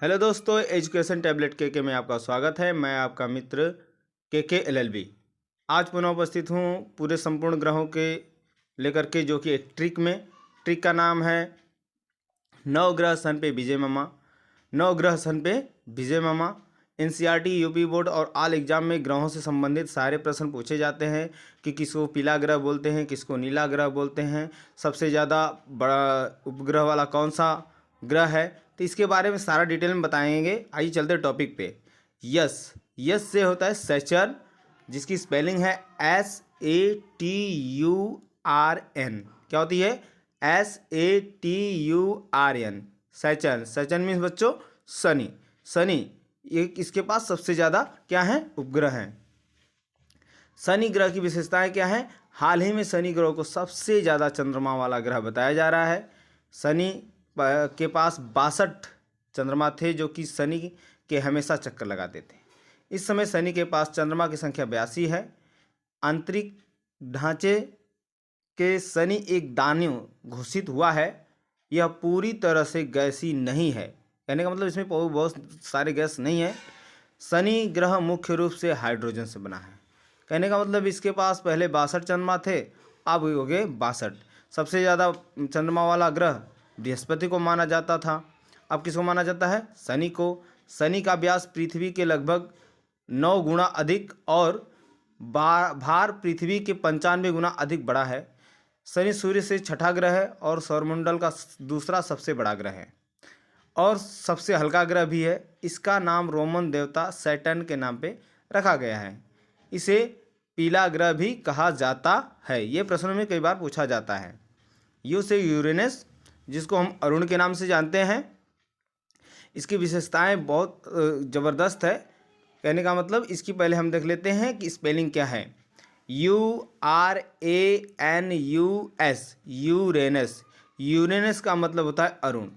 Hello दोस्तों, education tablet के में आपका स्वागत है। मैं आपका मित्र के LLB आज पुनः उपस्थित हूँ पूरे संपूर्ण ग्रहों के लेकर के, जो कि एक ट्रिक का नाम है नवग्रह सन पे विजय मामा। नवग्रह सन पे विजय मामा। एनसीईआरटी, यूपी बोर्ड और ऑल एग्जाम में ग्रहों से संबंधित सारे प्रश्न पूछे जाते हैं कि किसको पीला ग्रह बोलते हैं, किसको नीला ग्रह बोलते हैं, सबसे ज़्यादा बड़ा उपग्रह वाला कौन सा ग्रह है। तो इसके बारे में सारा डिटेल में बताएंगे। आइए चलते टॉपिक पे। यस यस से होता है सैचर्न, जिसकी स्पेलिंग है SATURN। क्या होती है? SATURN। सैचर्न। सैचर्न मीन्स बच्चों शनि। शनि ये इसके पास सबसे ज़्यादा क्या है? उपग्रह हैं। शनि ग्रह की विशेषताएं क्या है? हाल ही में शनि ग्रह को सबसे ज़्यादा चंद्रमा वाला ग्रह बताया जा रहा है। शनि के पास 62 चंद्रमा थे, जो कि शनि के हमेशा चक्कर लगाते थे। इस समय शनि के पास चंद्रमा की संख्या 82 है। आंतरिक ढांचे के शनि एक दानव घोषित हुआ है। यह पूरी तरह से गैसी नहीं है, कहने का मतलब इसमें बहुत सारे गैस नहीं है। शनि ग्रह मुख्य रूप से हाइड्रोजन से बना है। कहने का मतलब इसके पास पहले 62 चंद्रमा थे, अब हो गए 62। सबसे ज़्यादा चंद्रमा वाला ग्रह बृहस्पति को माना जाता था, अब किसको माना जाता है? शनि को। शनि का व्यास पृथ्वी के लगभग 9 गुना अधिक और भार पृथ्वी के 95 गुना अधिक बड़ा है। शनि सूर्य से छठा ग्रह है और सौरमंडल का दूसरा सबसे बड़ा ग्रह है और सबसे हल्का ग्रह भी है। इसका नाम रोमन देवता सैटर्न के नाम पे रखा गया है। इसे पीला ग्रह भी कहा जाता है। ये प्रश्नों में कई बार पूछा जाता है। यू से यूरेनस, जिसको हम अरुण के नाम से जानते हैं, इसकी विशेषताएं बहुत ज़बरदस्त है। कहने का मतलब इसकी पहले हम देख लेते हैं कि स्पेलिंग क्या है। URANUS, Uranus. यूरेनस का मतलब होता है अरुण।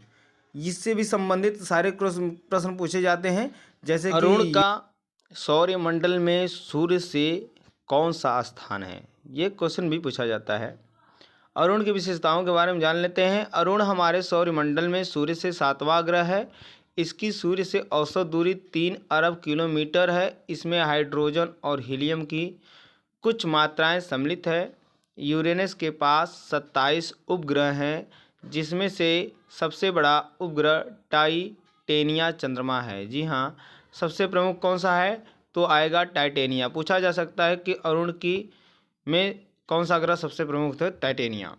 इससे भी संबंधित सारे प्रश्न पूछे जाते हैं, जैसे कि अरुण का सौरमंडल में सूर्य से कौन सा स्थान है, ये क्वेश्चन भी पूछा जाता है। अरुण की विशेषताओं के बारे में जान लेते हैं। अरुण हमारे सौरमंडल में सूर्य से 7वां ग्रह है। इसकी सूर्य से औसत दूरी 3 अरब किलोमीटर है। इसमें हाइड्रोजन और हीलियम की कुछ मात्राएं सम्मिलित है। यूरेनस के पास 27 उपग्रह हैं, जिसमें से सबसे बड़ा उपग्रह टाइटेनिया चंद्रमा है। जी हाँ, सबसे प्रमुख कौन सा है? तो आएगा टाइटेनिया। पूछा जा सकता है कि अरुण की में कौन सा ग्रह सबसे प्रमुख है? टाइटेनिया।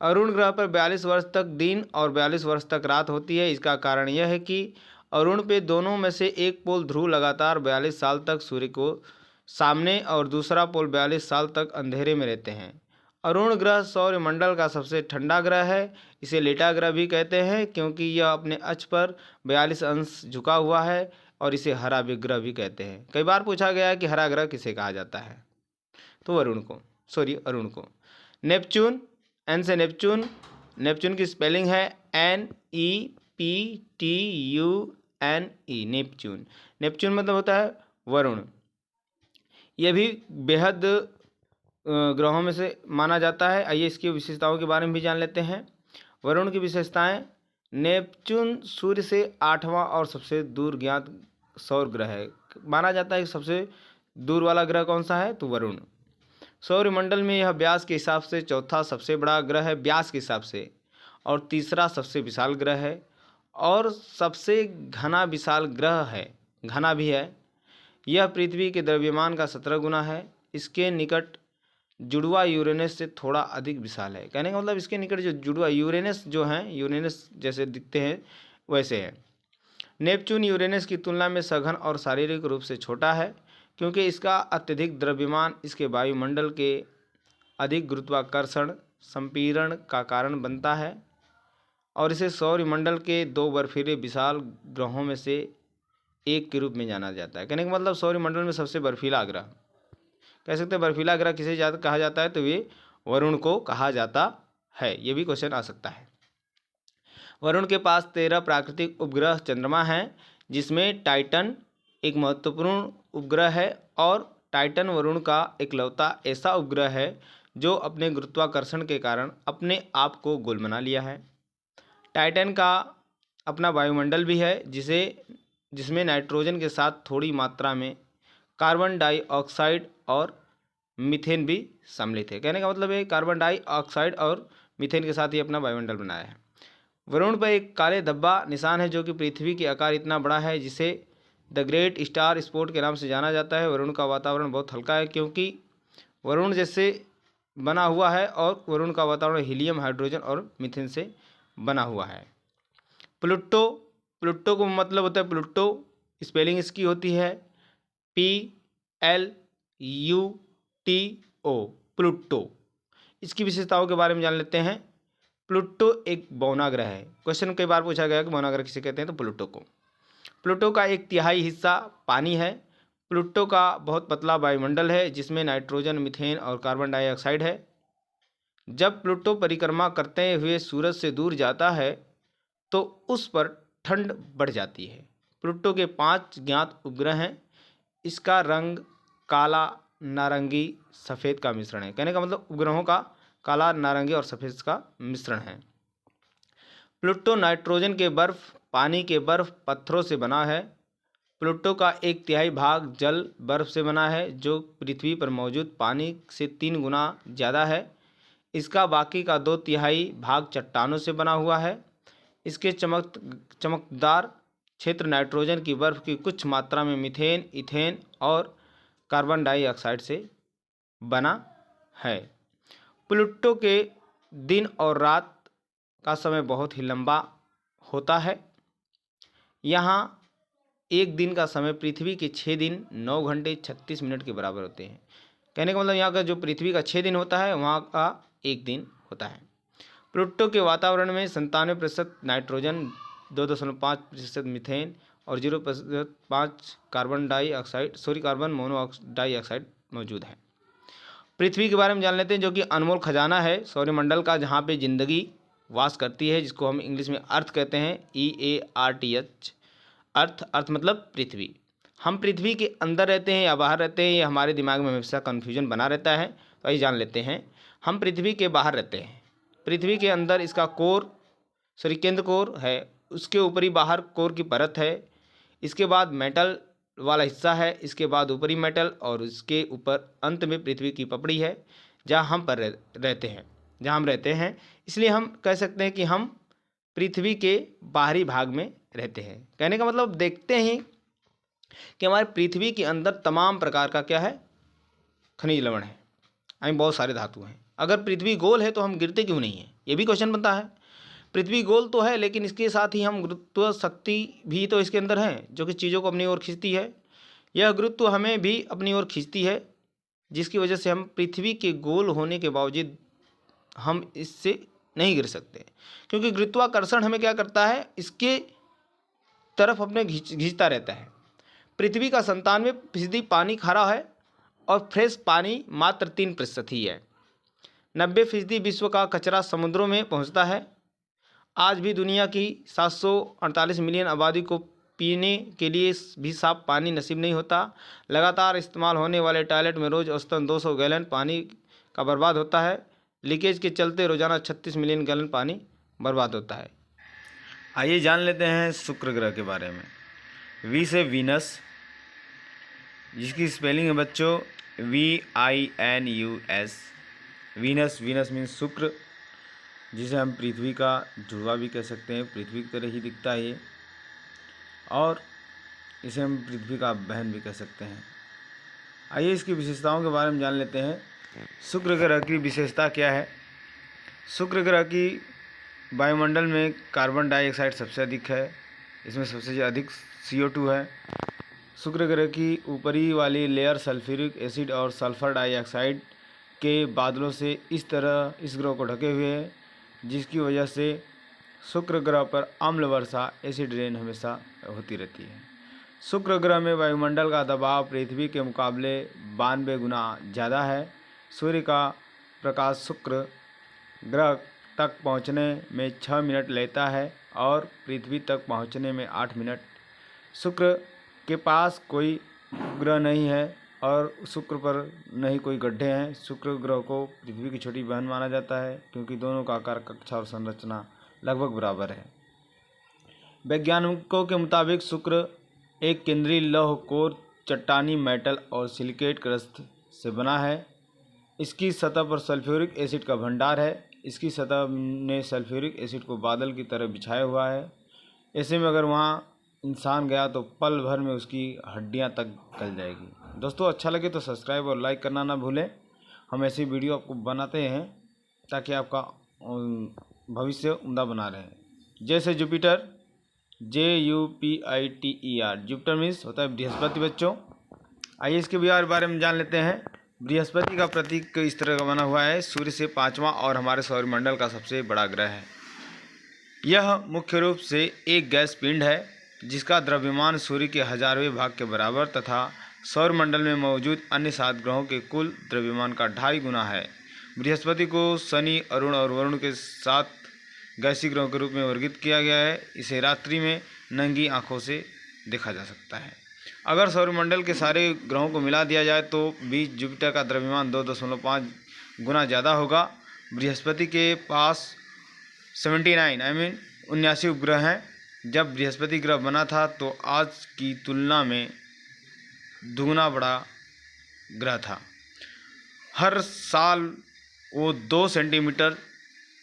अरुण ग्रह पर 42 वर्ष तक दिन और 42 वर्ष तक रात होती है। इसका कारण यह है कि अरुण पे दोनों में से एक पोल ध्रुव लगातार 42 साल तक सूर्य को सामने और दूसरा पोल 42 साल तक अंधेरे में रहते हैं। अरुण ग्रह सौरमंडल का सबसे ठंडा ग्रह है। इसे लेटा ग्रह भी कहते हैं, क्योंकि यह अपने अक्ष पर 42 अंश झुका हुआ है। और इसे हरा विग्रह भी कहते हैं। कई बार पूछा गया है कि हरा ग्रह किसे कहा जाता है, तो अरुण को। नेपच्यून, एन से नेपच्यून। नेपच्यून की स्पेलिंग है NEPTUNE, नेपच्यून। नेपच्यून मतलब होता है वरुण। यह भी बेहद ग्रहों में से माना जाता है। आइए इसकी विशेषताओं के बारे में भी जान लेते हैं। वरुण की विशेषताएं। नेपच्यून सूर्य से 8वां और सबसे दूर ज्ञात सौर ग्रह है। माना जाता है कि सबसे दूर वाला ग्रह कौन सा है? तो वरुण। सौरमंडल में यह व्यास के हिसाब से चौथा सबसे बड़ा ग्रह है व्यास के हिसाब से, और तीसरा सबसे विशाल ग्रह है और सबसे घना विशाल ग्रह है, घना भी है। यह पृथ्वी के द्रव्यमान का 17 गुना है। इसके निकट जुड़वा यूरेनस से थोड़ा अधिक विशाल है। कहने का मतलब इसके निकट जो जुड़वा यूरेनस जो है, यूरेनस जैसे दिखते हैं वैसे है। नेपच्यून यूरेनस की तुलना में सघन और शारीरिक रूप से छोटा है, क्योंकि इसका अत्यधिक द्रव्यमान इसके वायुमंडल के अधिक गुरुत्वाकर्षण संपीड़न का कारण बनता है और इसे सौरमंडल के 2 बर्फीले विशाल ग्रहों में से एक के रूप में जाना जाता है। कहने का मतलब सौरमंडल में सबसे बर्फीला ग्रह कह सकते हैं। बर्फीला ग्रह किसे कहा जाता है? तो ये वरुण को कहा जाता है। ये भी क्वेश्चन आ सकता है। वरुण के पास 13 प्राकृतिक उपग्रह चंद्रमा हैं, जिसमें टाइटन एक महत्वपूर्ण उपग्रह है और टाइटन वरुण का इकलौता ऐसा उपग्रह है जो अपने गुरुत्वाकर्षण के कारण अपने आप को गोल बना लिया है। टाइटन का अपना वायुमंडल भी है जिसमें नाइट्रोजन के साथ थोड़ी मात्रा में कार्बन डाइऑक्साइड और मीथेन भी सम्मिलित है। कहने का मतलब है कार्बन डाइऑक्साइड और मीथेन के साथ ही अपना वायुमंडल बनाया है। वरुण पर एक काले धब्बा निशान है जो कि पृथ्वी के आकार इतना बड़ा है जिसे द ग्रेट स्टार स्पॉट के नाम से जाना जाता है। वरुण का वातावरण बहुत हल्का है क्योंकि वरुण जैसे बना हुआ है और वरुण का वातावरण हीलियम, हाइड्रोजन और मीथेन से बना हुआ है। प्लूटो को मतलब होता है प्लूटो, स्पेलिंग इसकी होती है PLUTO, प्लूटो। इसकी विशेषताओं के बारे में जान लेते हैं। प्लूटो एक बौना ग्रह है। क्वेश्चन कई बार पूछा गया कि बौना ग्रह किसे कहते हैं, तो प्लूटो को। प्लूटो का 1/3 हिस्सा पानी है। प्लूटो का बहुत पतला वायुमंडल है जिसमें नाइट्रोजन, मीथेन और कार्बन डाइऑक्साइड है। जब प्लूटो परिक्रमा करते हुए सूरज से दूर जाता है तो उस पर ठंड बढ़ जाती है। प्लूटो के 5 ज्ञात उपग्रह हैं। इसका रंग काला, नारंगी, सफ़ेद का मिश्रण है। कहने का मतलब उपग्रहों का काला, नारंगी और सफ़ेद का मिश्रण है। प्लूटो नाइट्रोजन के बर्फ, पानी के बर्फ, पत्थरों से बना है। प्लूटो का 1/3 भाग जल बर्फ से बना है जो पृथ्वी पर मौजूद पानी से 3 गुना ज़्यादा है। इसका बाकी का 2/3 भाग चट्टानों से बना हुआ है। इसके चमकदार क्षेत्र नाइट्रोजन की बर्फ की कुछ मात्रा में मीथेन, इथेन और कार्बन डाइऑक्साइड से बना है। प्लूटो के दिन और रात का समय बहुत ही लंबा होता है। यहाँ एक दिन का समय पृथ्वी के 6 दिन 9 घंटे 36 मिनट के बराबर होते हैं। कहने का मतलब यहाँ का जो पृथ्वी का 6 दिन होता है वहाँ का एक दिन होता है। प्लूटो के वातावरण में 97% नाइट्रोजन, 2.5% मीथेन और 0.5 कार्बन मोनोऑक्साइड मौजूद है। पृथ्वी के बारे में जान लेते हैं जो कि अनमोल खजाना है सौरमंडल का, जहाँ पे जिंदगी वास करती है, जिसको हम इंग्लिश में अर्थ कहते हैं, EARTH। अर्थ मतलब पृथ्वी। हम पृथ्वी के अंदर रहते हैं या बाहर रहते हैं, ये हमारे दिमाग में हमेशा कन्फ्यूजन बना रहता है। तो आइए जान लेते हैं। हम पृथ्वी के बाहर रहते हैं। पृथ्वी के अंदर इसका केंद्र कोर है, उसके ऊपरी बाहर कोर की परत है। इसके बाद मेटल वाला हिस्सा है, इसके बाद ऊपरी मेटल और इसके ऊपर अंत में पृथ्वी की पपड़ी है जहाँ हम रहते हैं। इसलिए हम कह सकते हैं कि हम पृथ्वी के बाहरी भाग में रहते हैं। कहने का मतलब देखते हैं कि हमारे पृथ्वी के अंदर तमाम प्रकार का क्या है, खनिज लवण है, बहुत सारे धातु हैं। अगर पृथ्वी गोल है तो हम गिरते क्यों नहीं हैं, ये भी क्वेश्चन बनता है। पृथ्वी गोल तो है लेकिन इसके साथ ही हम गुरुत्व शक्ति भी तो इसके अंदर है जो कि चीज़ों को अपनी ओर खींचती है। यह गुरुत्व हमें भी अपनी ओर खींचती है, जिसकी वजह से हम पृथ्वी के गोल होने के बावजूद हम इससे नहीं गिर सकते, क्योंकि गुरुत्वाकर्षण हमें क्या करता है, इसके तरफ अपने खींचता रहता है। पृथ्वी का 97% पानी खारा है और फ्रेश पानी मात्र 3% ही है। 90% विश्व का कचरा समुद्रों में पहुंचता है। आज भी दुनिया की 748 मिलियन आबादी को पीने के लिए भी साफ पानी नसीब नहीं होता। लगातार इस्तेमाल होने वाले टॉयलेट में रोज़ औसतन 200 गैलन पानी का बर्बाद होता है। लीकेज के चलते रोज़ाना 36 मिलियन गैलन पानी बर्बाद होता है। आइए जान लेते हैं शुक्र ग्रह के बारे में। वी से वीनस, जिसकी स्पेलिंग है बच्चों VINUS। वीनस मीन्स शुक्र, जिसे हम पृथ्वी का जुड़वा भी कह सकते हैं। पृथ्वी की तरह ही दिखता है ये, और इसे हम पृथ्वी का बहन भी कह सकते हैं। आइए इसकी विशेषताओं के बारे में जान लेते हैं। शुक्र ग्रह की विशेषता क्या है। शुक्र ग्रह की वायुमंडल में कार्बन डाइऑक्साइड सबसे अधिक है, इसमें सबसे अधिक CO2 है। शुक्र ग्रह की ऊपरी वाली लेयर सल्फ्यूरिक एसिड और सल्फर डाइऑक्साइड के बादलों से इस ग्रह को ढके हुए है, जिसकी वजह से शुक्र ग्रह पर अम्ल वर्षा, एसिड रेन हमेशा होती रहती है। शुक्र ग्रह में वायुमंडल का दबाव पृथ्वी के मुकाबले 92 गुना ज़्यादा है। सूर्य का प्रकाश शुक्र ग्रह तक पहुंचने में 6 मिनट लेता है और पृथ्वी तक पहुंचने में 8 मिनट। शुक्र के पास कोई ग्रह नहीं है और शुक्र पर नहीं कोई गड्ढे हैं। शुक्र ग्रह को पृथ्वी की छोटी बहन माना जाता है क्योंकि दोनों का आकार, कक्षा और संरचना लगभग बराबर है। वैज्ञानिकों के मुताबिक शुक्र एक केंद्रीय लौह कोर चट्टानी मेटल और सिलिकेट क्रस्ट से बना है। इसकी सतह पर सल्फ्यूरिक एसिड का भंडार है। इसकी सतह ने सल्फ्यूरिक एसिड को बादल की तरह बिछाया हुआ है। ऐसे में अगर वहाँ इंसान गया तो पल भर में उसकी हड्डियाँ तक गल जाएगी। दोस्तों, अच्छा लगे तो सब्सक्राइब और लाइक करना ना भूलें। हम ऐसी वीडियो आपको बनाते हैं ताकि आपका भविष्य उम्दा बना रहे। जैसे जुपिटर, JUPITER, जुपिटर मीन्स होता है बृहस्पति बच्चों। आइए इसके बारे में जान लेते हैं। बृहस्पति का प्रतीक इस तरह का बना हुआ है। सूर्य से 5वां और हमारे सौरमंडल का सबसे बड़ा ग्रह है। यह मुख्य रूप से एक गैस पिंड है जिसका द्रव्यमान सूर्य के 1000वें भाग के बराबर तथा सौरमंडल में मौजूद अन्य 7 ग्रहों के कुल द्रव्यमान का 2.5 गुना है। बृहस्पति को शनि, अरुण और वरुण के 7 गैसीय ग्रहों के रूप में वर्गीकृत किया गया है। इसे रात्रि में नंगी आंखों से देखा जा सकता है। अगर सौरमंडल के सारे ग्रहों को मिला दिया जाए तो बीच जुपिटर का द्रव्यमान 2.5 गुना ज़्यादा होगा। बृहस्पति के पास 79 उपग्रह हैं। जब बृहस्पति ग्रह बना था तो आज की तुलना में दुगुना बड़ा ग्रह था। हर साल वो 2 सेंटीमीटर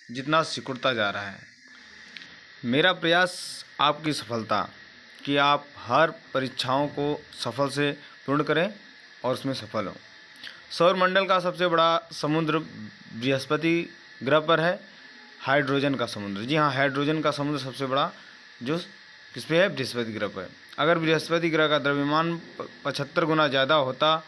जितना सिकुड़ता जा रहा है। मेरा प्रयास आपकी सफलता कि आप हर परीक्षाओं को सफल से पूर्ण करें और उसमें सफल हों। सौरमंडल का सबसे बड़ा समुद्र बृहस्पति ग्रह पर है, हाइड्रोजन का समुद्र। जी हाँ, हाइड्रोजन का समुद्र सबसे बड़ा जो किस पे है, बृहस्पति ग्रह पर। अगर बृहस्पति ग्रह का द्रव्यमान 75 गुना ज़्यादा होता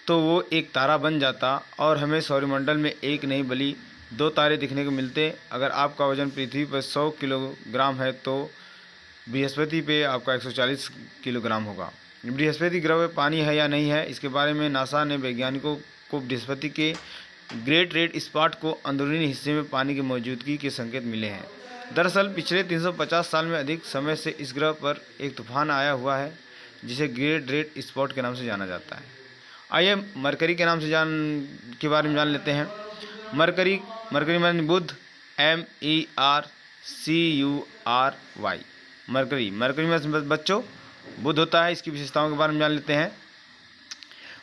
तो वो एक तारा बन जाता और हमें सौरमंडल में एक नहीं बल्कि 2 तारे दिखने को मिलते। अगर आपका वजन पृथ्वी पर 100 किलोग्राम है तो बृहस्पति पे आपका 140 किलोग्राम होगा। बृहस्पति ग्रह में पानी है या नहीं है, इसके बारे में नासा ने वैज्ञानिकों को बृहस्पति के ग्रेट रेड स्पॉट को अंदरूनी हिस्से में पानी की मौजूदगी के संकेत मिले हैं। दरअसल पिछले 350 साल में अधिक समय से इस ग्रह पर एक तूफान आया हुआ है जिसे ग्रेट रेड स्पॉट के नाम से जाना जाता है। आइए मरकरी के नाम से के बारे में जान लेते हैं। मरकरी माने बुध, MERCURY। मरकरी में बच्चों बुध होता है। इसकी विशेषताओं के बारे में जान लेते हैं।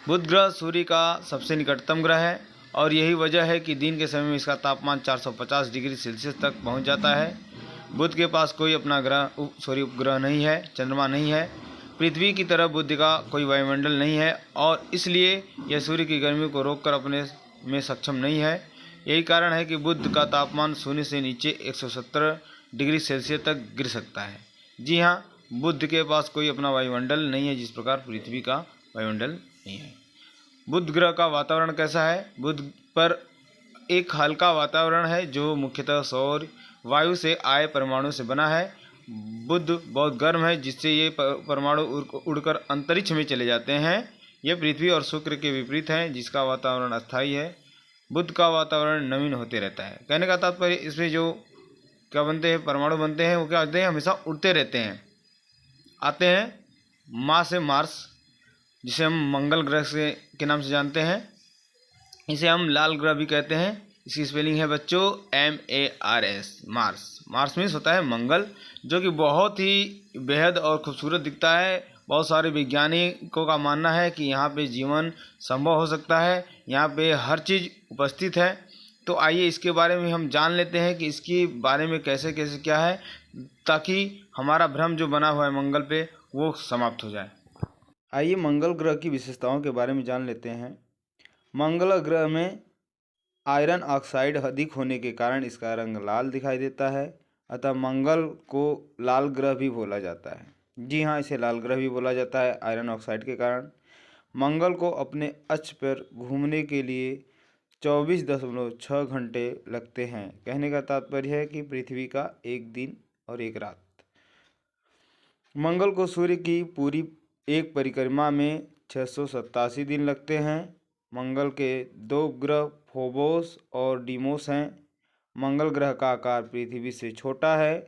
बुध ग्रह सूर्य का सबसे निकटतम ग्रह है और यही वजह है कि दिन के समय में इसका तापमान 450 डिग्री सेल्सियस तक पहुंच जाता है। बुध के पास कोई अपना उपग्रह नहीं है, चंद्रमा नहीं है। पृथ्वी की तरह बुध का कोई वायुमंडल नहीं है और इसलिए यह सूर्य की गर्मी को रोककर अपने में सक्षम नहीं है। यही कारण है कि बुध का तापमान शून्य से नीचे 170 डिग्री सेल्सियस तक गिर सकता है। जी हाँ, बुध के पास कोई अपना वायुमंडल नहीं है जिस प्रकार पृथ्वी का वायुमंडल नहीं है। बुध ग्रह का वातावरण कैसा है? बुध पर एक हल्का वातावरण है जो मुख्यतः सौर वायु से आए परमाणु से बना है। बुध बहुत गर्म है जिससे ये परमाणु उड़कर अंतरिक्ष में चले जाते हैं। यह पृथ्वी और शुक्र के विपरीत है जिसका वातावरण अस्थायी है। बुध का वातावरण नवीन होते रहता है। कहने का तात्पर्य इसमें जो क्या बनते हैं, परमाणु बनते हैं, वो क्या होते हैं, हमेशा उड़ते रहते हैं। आते हैं माँ से मार्स, जिसे हम मंगल ग्रह के नाम से जानते हैं। इसे हम लाल ग्रह भी कहते हैं। इसकी स्पेलिंग है बच्चों MARS, मार्स। मार्स मीन्स होता है मंगल, जो कि बहुत ही बेहद और खूबसूरत दिखता है। बहुत सारे वैज्ञानिकों का मानना है कि यहाँ पे जीवन संभव हो सकता है, यहाँ पे हर चीज़ उपस्थित है। तो आइए इसके बारे में हम जान लेते हैं कि इसके बारे में कैसे कैसे क्या है, ताकि हमारा भ्रम जो बना हुआ है मंगल पे वो समाप्त हो जाए। आइए मंगल ग्रह की विशेषताओं के बारे में जान लेते हैं। मंगल ग्रह में आयरन ऑक्साइड अधिक होने के कारण इसका रंग लाल दिखाई देता है, अतः मंगल को लाल ग्रह भी बोला जाता है। जी हाँ, इसे लाल ग्रह भी बोला जाता है आयरन ऑक्साइड के कारण। मंगल को अपने अक्ष पर घूमने के लिए 24.6 घंटे लगते हैं। कहने का तात्पर्य है कि पृथ्वी का एक दिन और एक रात। मंगल को सूर्य की पूरी एक परिक्रमा में 687 दिन लगते हैं। मंगल के 2 ग्रह फोबोस और डीमोस हैं। मंगल ग्रह का आकार पृथ्वी से छोटा है।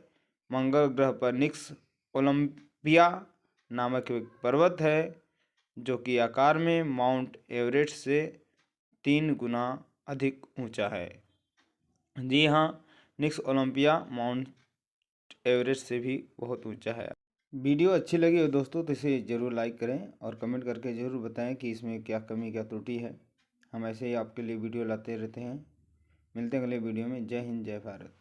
मंगल ग्रह पर निक्स ओलंपिया नामक एक पर्वत है जो कि आकार में माउंट एवरेस्ट से 3 गुना अधिक ऊंचा है। जी हाँ, निक्स ओलंपिया माउंट एवरेस्ट से भी बहुत ऊंचा है। वीडियो अच्छी लगी हो दोस्तों तो इसे ज़रूर लाइक करें और कमेंट करके ज़रूर बताएं कि इसमें क्या कमी क्या त्रुटि है। हम ऐसे ही आपके लिए वीडियो लाते रहते हैं। मिलते हैं अगले वीडियो में। जय हिंद, जय भारत।